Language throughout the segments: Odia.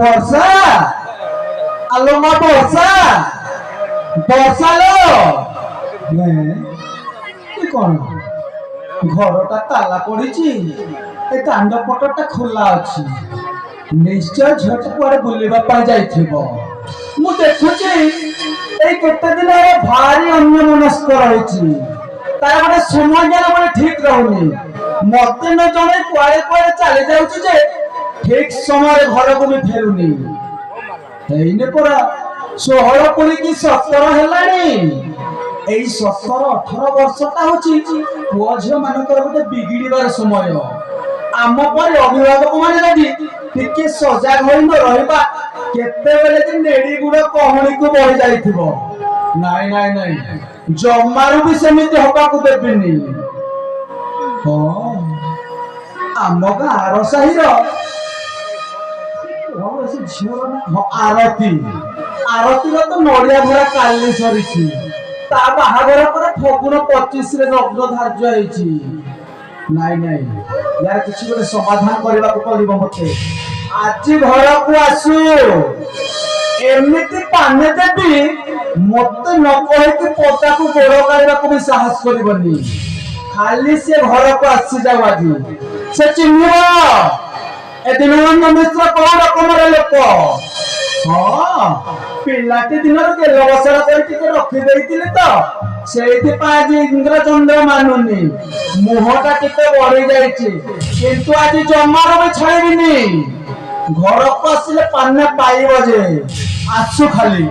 বর্ষা আলো মা বর্ষা বর্ষা লো কি কোন ঘরটা তালা পড়িছি এই দাଣ୍ଡ পটটা খোলা ଅଛି নিশ্চয় ঝট কুଆଡେ ବୁଲିବା ପାଇଁ ଯାଇଥିବ ମୁଁ ଦେଖୁଛି এই କେତେ ଦିନ ହେଲା ଭାରି ଅନ୍ୟମନସ୍କ ରହିଛି ତାର ଗୋଟେ ସମୟ ଜ୍ଞାନ ମାନେ ଠିକ ରହୁନି ମତେ ନ ଜଣେ କୁଆଡେ କୁଆଡେ ଚାଲି ଯାଉଛି ଯେ ଠିକ ସମୟରେ ଘରକୁ ବି ଫେରୁନି ହେଇନି ପରା 16 ପୁରିକି 17 ହେଲାଣି এই 17-18 ବର୍ଷଟା ହଉଛି ପୁଅ ଝିଅ ମାନଙ୍କର ଗୋଟେ ବିଗିଡିବାର ସମୟ ଆମ ପରି ଅଭିଭାବକ ମାନେ ଯଦି ଟିକେ ସଜାଗ ହୋଇ ନ ରହିବା କେତେବେଳେ ଯେ ନେଡି ଗୁଡ କହଣିକୁ ବଢି ଯାଇଥିବ ନାଇଁ ନାଇଁ ନାଇଁ ଜମାରୁ ବି ସେମିତି ହବାକୁ ଦେବିନି ହଁ ଆମ ଗାଁର ସାହିର ଆରତୀ ଆରତୀର ତ ନଡିଆ ଭରା କାଲି ସରିଛି ତା ବାହାଘର ପରେ ଫଗୁଣ 25ରେ ଲଗ୍ନ ଧାର୍ଯ୍ୟ ହେଇଛି ନାଇଁ ନାଇଁ यार କିଛି ଗୋଟେ ସମାଧାନ କରିବାକୁ ପଡିବ ମତେ ଆଜି ଘରକୁ ଆସୁ ଏମିତି ପାନେ ଦେବି ମତେ ନ କହିକି ପଦାକୁ ଗୋଡ଼ କାଢିବାକୁ ବି ସାହସ କରିବନି ଖାଲି ସେ ଘରକୁ ଆସି ଯାଉ ଆଜି ସେ ଚିହ୍ନିବ ଏ ଦିନବନ୍ଧୁ ମିଶ୍ର କୋଉ ରକମର ଲୋକ ହଁ ପିଲାଟି ଦିନରୁ ଗେଲ ବସର କରି ଟିକେ ରଖିଦେଇଥିଲି ତ ସେଇଥିପାଇଁ ଆଜି ଇନ୍ଦ୍ରଚନ୍ଦ୍ର ମାନୁନି ମୁହଁଟା ଟିକେ ବଢି ଯାଇଛି କିନ୍ତୁ ଆଜି ଜମାରୁ ବି ଛାଡ଼ିବିନି ଘରକୁ ଆସିଲେ ପାନେ ପାଇବ ଯେ ଆସୁ ଖାଲି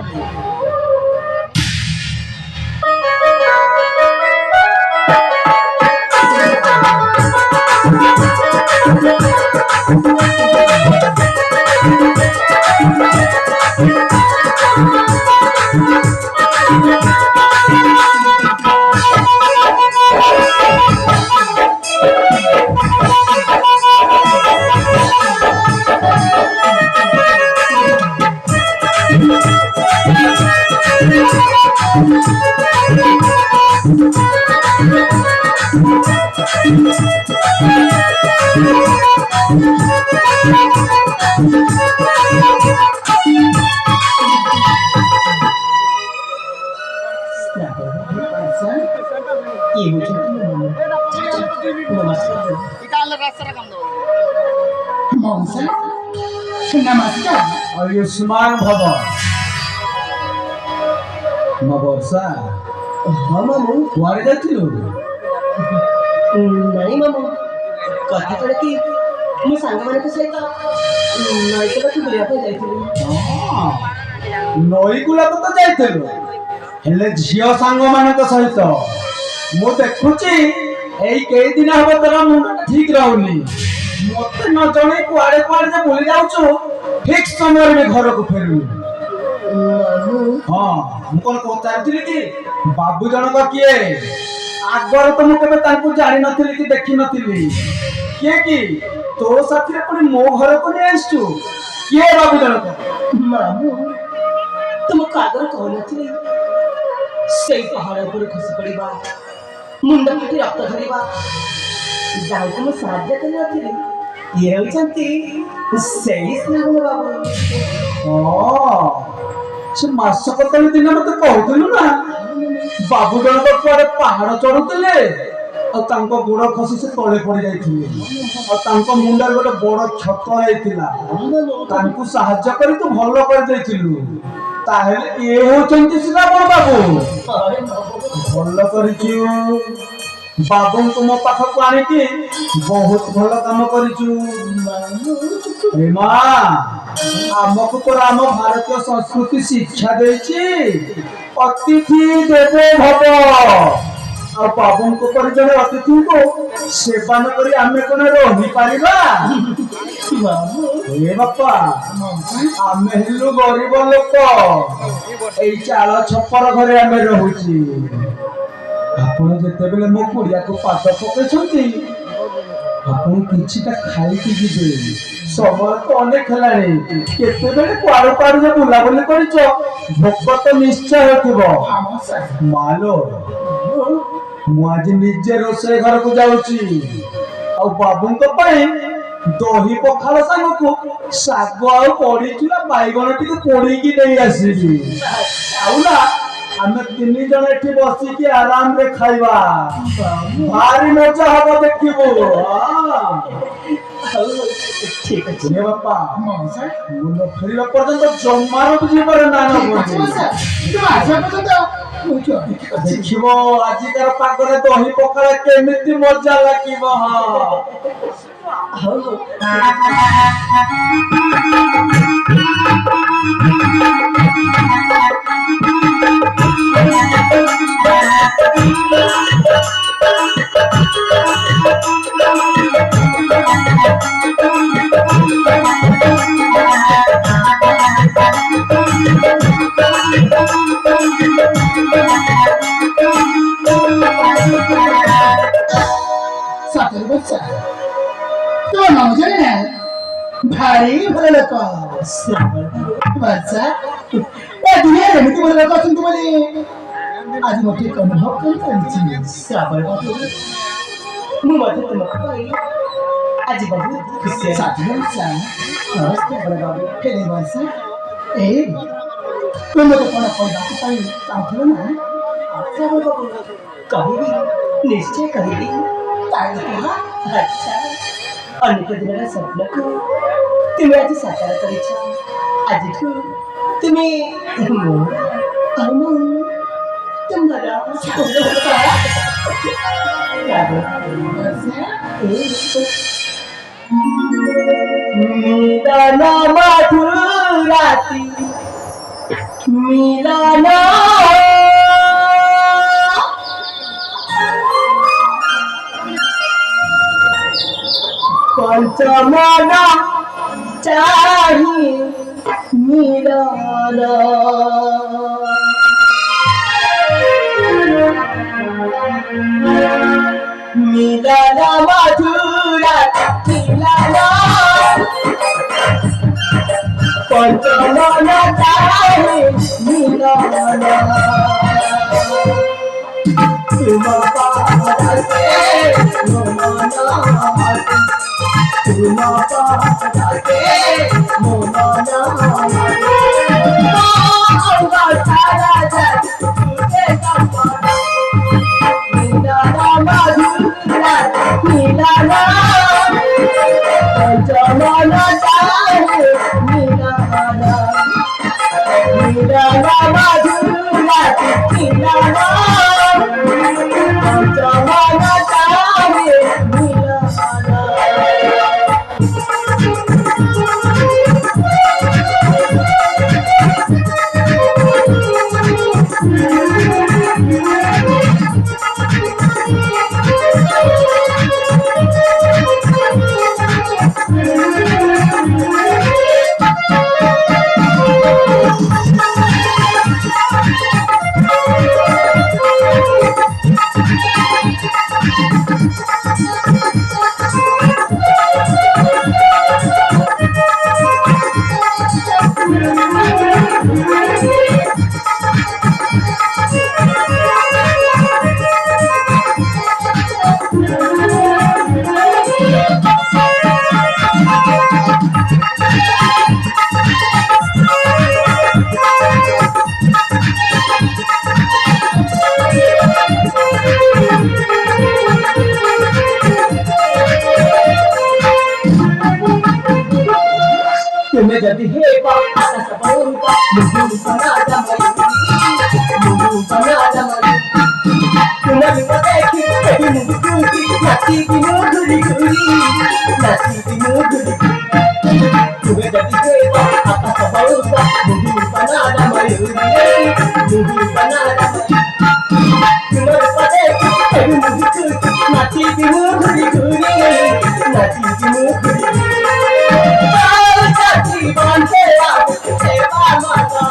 आयुष्मान भव वर्षा हाँ मामू कुआरे जाथिलु नहीं मामू कथा कड़े कि मो सांग माने को सहित नई को बुलिया पे जाइथिलु हां नई कुला तो जाइथिलु हेले झियो सांग माने को सहित मो देखुची एई केई दिन हबो तोरा मुंड ठीक रहउनी मते न जणे कुआरे कुआरे जे बुली जाउछु ठीक समय में घर को फेरु हां मु कोन पचारथिली कि बाबू जनक किए आगर तो मु केबे तांकु जानि नथिली कि देखि नथिली किए कि तो साथी रे पुनी मो घर को नै आइछु किए बाबू जनक मामू तुम कागर कहू नथिली सेई पहाड़ ऊपर खसी पड़ीबा मुंड फाटी रक्त झरिबा जाऊ तुम साहाଯ୍य कर नथिली ये होचंती सेई स्नेह बाबू से मासक तले दिन मते कहउथिलु ना बाबू जनक कुआरे पहाड़ चढ़ुतिले और तांको गोड़ खसी से तळे पड़ी जाइथिले और तांको मुंडर गोटे बड़ क्षत हेतिला तांको सहायता करी तू भलो कर देथिलु ताहेले ए होचंती सिना बड़ बाबू भलो करिछु बाबू तुम पाखक आनी की बहुत भलो काम करिछु ए मां आमको तो राम भारतीय संस्कृति शिक्षा देछि अतिथि देवो भव आ बाबू को पर जने अतिथि को सेवा न करी आमे कोने रही पारिबा ए बापा आमे हिलु गरीब लोक एई चाल छपर घरे आमे रहुची आपण जेते बेले मो कुड़िया को पाद पकेछंती आपण किछिटा खाई कि जिबे समय तो अनेक हेलानी केते बेले कुआरो कुआरो जे बुला बुली करिछ भोक तो निश्चय होथिबो मालो मु आज निजे रोसे घर को जाउची आ बाबू को पई ଦହି ପଖାଳ ସାଙ୍ଗକୁ ଶାଗ ଆଉ ପଡିଚୁରା ବାଇଗଣ ଟିକେ ପୋଡିକି ନେଇ ଆସିବି। ଆଉ ନା ଆମେ 3 ଜଣ ଏଠି ବସିକି ଆରାମରେ ଖାଇବା। ଭାରି ମଜା ହବ ଦେଖିବୁ। ଠିକ ଅଛି ରେ ବାପା ମଉସା ମୁଁ ନ ଫେରିବା ପର୍ଯ୍ୟନ୍ତ ଜମାରୁ ବୁଝିପାରେ ନା ଠିକ ଅଛି ମଉସା ତୁମ ଆସିବା ପର୍ଯ୍ୟନ୍ତ ମୁଁ ଏଠି ଅପେକ୍ଷା କରିଛି। ଦେଖିବ ଆଜିକାର ପାଗରେ ଦହି ପଖାଳ କେମିତି ମଜା ଲାଗିବ। ହଁ ହଉ ହଉ ସତରେ ମଉସା ତୁମ ନଜରେ ନା ଭାରି ଭଲ ଲୋକ ମଉସା ଏ ଦୁନିଆରେ ଏମିତି ଭଲ ଲୋକ ଅଛନ୍ତି ବୋଲି ଆଜି ମୁଁ ଠିକ ଅନୁଭବ କରିପାରିଛି। ଶ୍ରାବଣ ବାବୁ ମୁଁ ମଧ୍ୟ ତୁମକୁ ପାଇ ଆଜି ବହୁତ ଖୁସି ଅଛି। ସାଥି ମଉସା ନମସ୍ତେ ବଡ଼ ବାବୁ ହେଲେ ମଉସା ଏଇ ତୁମେ ମୋତେ କଣ କହିବାକୁ ପାଇଁ ଚାହୁଁଥିଲ ନା ଶ୍ରାବଣ ବାବୁ କହିବି ନିଶ୍ଚୟ କହିବି। ତାହେଲେ କୁହ। ଆଚ୍ଛା ଅନେକ ଦିନର ସ୍ୱପ୍ନକୁ ତୁମେ ଆଜି ସାକାର କରିଛ। ଆଜିଠୁ ତୁମେ ମୋର ଆଉ ମୁଁ ତୁମର ମିଲନ ମଧୁରାତି মিলন পঞ্চমন চাহি মিলন মিলন মধুরা মিলন পঞ্চমন চাহি মিলন তুম পাদে মন তুম পাদে মন সারা তুতে কপন মিলন মধুরা মিলন পঞ্চমন চাহি মিলন মিলন মধুরা মিলন পঞ্চমন চাহি মিলন तुम्हें जदि हे बाबा सबोंता मुझे बना दमई तुम्हें भी देखी कभी मुझे क्योंकि नाची की मुझे घुरी तुम्हें जदि हे बाबा सबोंता मुझे बना दमई तुम्हें देखी कभी मुझे क्योंकि नाची की मुझे घुरी জীবন সেবা সেবা মাতা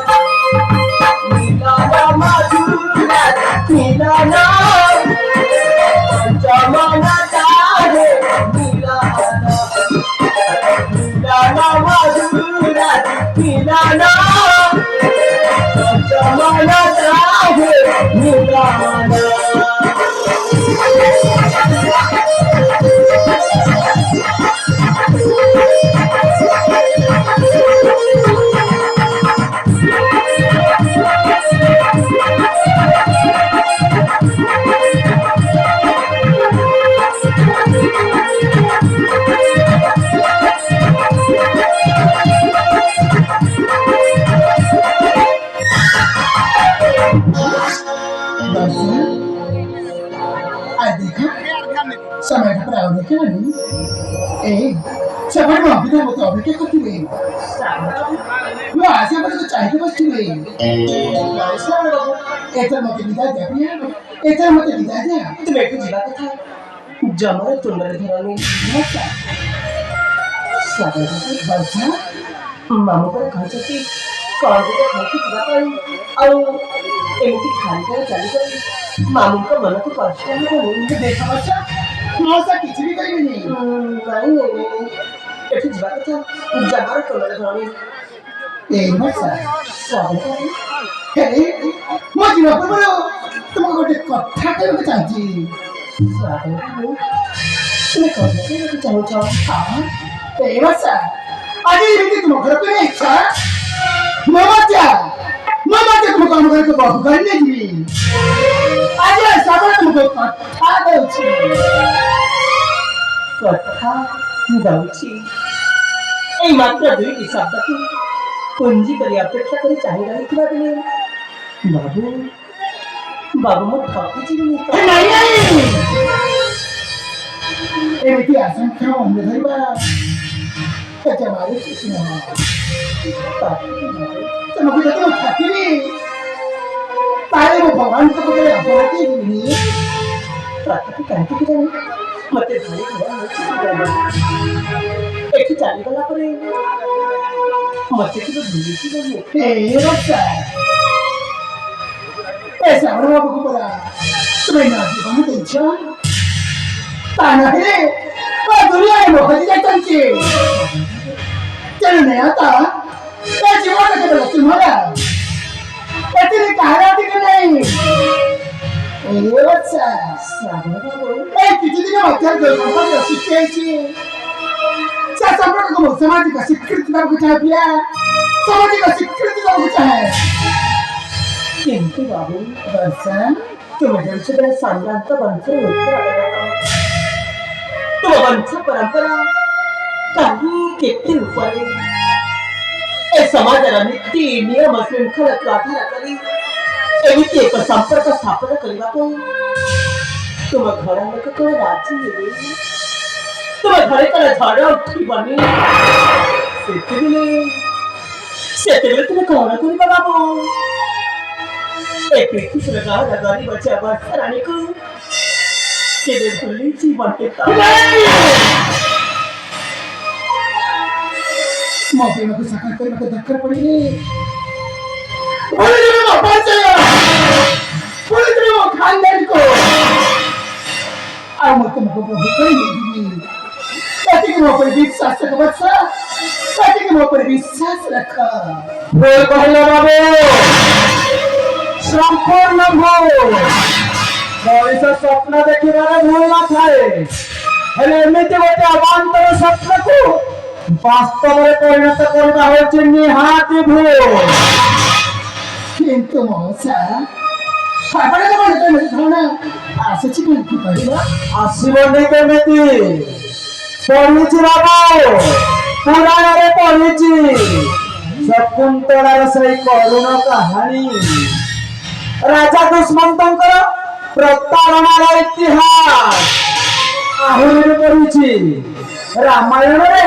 মিলন মধুরা মিলন পঞ্চমন চাহে মিলন মিলন মধুরা মিলন পঞ্চমন চাহে মিলন दर्शन आज देखा समय का प्राव देखे ना नहीं ए समय में अभी तो अभी क्या करती है वो आशा पर तो चाहते बस चुके ऐसा मत विदा दे ऐसा मत विदा दे তুমি একটু যাবা কথা জমারে তোমরা ধরনি সাদা दर्शन ମାମୁଁ ପରେ କହିଛନ୍ତି କଣ ଗୋଟେ ଖାଇକି ଯିବା ପାଇଁ ଆଉ ଏମିତି ଖାଲି ଖାଲି ଚାଲିଗଲେ ମାମୁଁଙ୍କ ମନକୁ କଷ୍ଟ ହବନି। देखा बच्चा मौसा किसी भी कहीं नहीं ନାଇଁ ନାଇଁ ନାଇଁ ଏଠି ଯିବା କଥା ଜମାରେ ତୋମର ଧରନି ए मौसा ସାଦା हे ମୁଁ ଯିବା ପୂର୍ବରୁ ତୁମକୁ ଗୋଟେ କଥା କହିବାକୁ ଚାହୁଁଛି ତୁମେ କଣ କହିବାକୁ ଚାହୁଁଛ? ହଁ ଏ ମଉସା ଆଜି ଏମିତି ତୁମ ଘରକୁ ନେଇ ଇଚ୍ଛା ମମତା ତୁମକୁ ଆମ ଘରକୁ ବହୁ କରି ନେଇଯିବି ଆଜି ସବୁବେଳେ ତୁମକୁ କଥା ଦେଉଛି କଥା ଦଉଛି ଏଇ ମାତ୍ର ଦୁଇଟି ଶବ୍ଦକୁ ପୁଞ୍ଜି କରି ଅପେକ୍ଷା କରି ଚାହିଁ ରହିଥିବା ଦିନେ ବାବୁ ମୁଁ ଠକିଯିବିନି ତ? ନାଇଁ ନାଇଁ ଏମିତି ଆଶଙ୍କା ମନେ ଧରିବା ଜମାରେ କିଛି ନୁହଁ ତୁମକୁ ଯଦି ମୁଁ ଠକିବି ତାହେଲେ ମୁଁ ଭଗବାନଙ୍କ ପାଖରେ ଅପରାଧୀ ହେବିନି ତଥାପି କାହିଁକି କେଜାଣି ମତେ ଭାରି ଭୟ ହେଉଛି ଏଠି ଚାଲିଗଲା ପରେ ମତେ ଟିକେ ଭୁଲିଯିବନି। ଏ ରକ୍ଷା ଏ ଶ୍ରାବଣ ବାବୁକୁ ପରା ତୁମେ ନା ଜୀବନ ଦେଇଛ ତା ନହେଲେ ଦୁନିଆରେ ମୋ ହଜି ଯାଇଛନ୍ତି ତେଣୁ ନେହତ ଏ ଜୀବନ କେବଳ ତୁମର ଏଥିରେ କାହାର ଟିକେ ନାହିଁ ଏ ରକ୍ଷା ଶ୍ରାବଣ ବାବୁ ଏ କିଛି ଦିନ ମଧ୍ୟରେ ଯେଉଁ ସମ୍ପର୍କ ସୃଷ୍ଟି ହେଇଛି ସେ ସମ୍ପର୍କକୁ ମୁଁ ସାମାଜିକ ସ୍ୱୀକୃତି ଦେବାକୁ ଚାହୁଁଥିଲା ସାମାଜିକ ସ୍ୱୀକୃତି ଦେବାକୁ ଚାହେଁ କିନ୍ତୁ ବାବୁ ଦର୍ଶନ ତୁମେ ଜାଣିଛ ଜଣେ ସମ୍ଭ୍ରାନ୍ତ ବଂଶର ଉତ୍ତରାଧିକାର ତୁମ ବଂଶ ପରମ୍ପରା କାହିଁ କେତେ ଉପରେ ଏ ସମାଜର ନୀତି ନିୟମ ଶୃଙ୍ଖଳାକୁ ଆଧାର କରି ଏମିତି ଏକ ସମ୍ପର୍କ ସ୍ଥାପନ କରିବା ପାଇଁ ତୁମ ଘର ଲୋକ କଣ ରାଜି ହେବେ? ତୁମ ଘରେ କଣ ଝଡ଼ ଉଠିବନି? ସେତେବେଳେ ତୁମେ କଣ କରିବ ବାବୁ? ଏ ପୃଥିବୀର ଗାଁର ଗରିବ ବର୍ଷା ରାଣୀକୁ କେବେ ଭୁଲି ଜୀବନଟେ ମୋ ପ୍ରେମକୁ ସାକାର କରିବାକୁ ଦରକାର ପଡ଼ିନି ଭୁଲିଯିବି ମୋ ପରିଚୟ ଭୁଲିଯିବି ମୋ ଖାନଦାନକୁ ଆଉ ମୁଁ ତୁମକୁ ବହୁ କରି ନେଇଯିବି ସେତିକି ମୋ ଉପରେ ବିଶ୍ୱାସ ରଖ ବତ୍ସ ସେତିକି ମୋ ଉପରେ ବିଶ୍ୱାସ ରଖ ଭୁଲ କହିଲ ବାବୁ ସମ୍ପୂର୍ଣ୍ଣ ଭୁଲ ମଣିଷ ସ୍ୱପ୍ନ ଦେଖିବାରେ ଭୁଲ ନଥାଏ ହେଲେ ଏମିତି ଗୋଟେ ଅବାନ୍ତର ସ୍ୱପ୍ନକୁ ବାସ୍ତବରେ ପରିଣତ କରିବା ହେଉଛି ନିହାତି ଭୁଲ। କିନ୍ତୁ ମଉସା ଆପଣଙ୍କ ମନରେ କେମିତି ଧାରଣା ଆସୁଛି କେମିତି କହିଲ ଆସିବନି କେମିତି ପଢିଛି ବାବୁ ପୁରାଣରେ ପଢିଛି ଶକୁନ୍ତଳାର ସେଇ କରୁଣ କାହାଣୀ ରାଜା ଦୁଷ୍ମନ୍ତଙ୍କର ପ୍ରତାରଣାର ଇତିହାସ ଆହୁରି ବି ପଢିଛି ରାମାୟଣରେ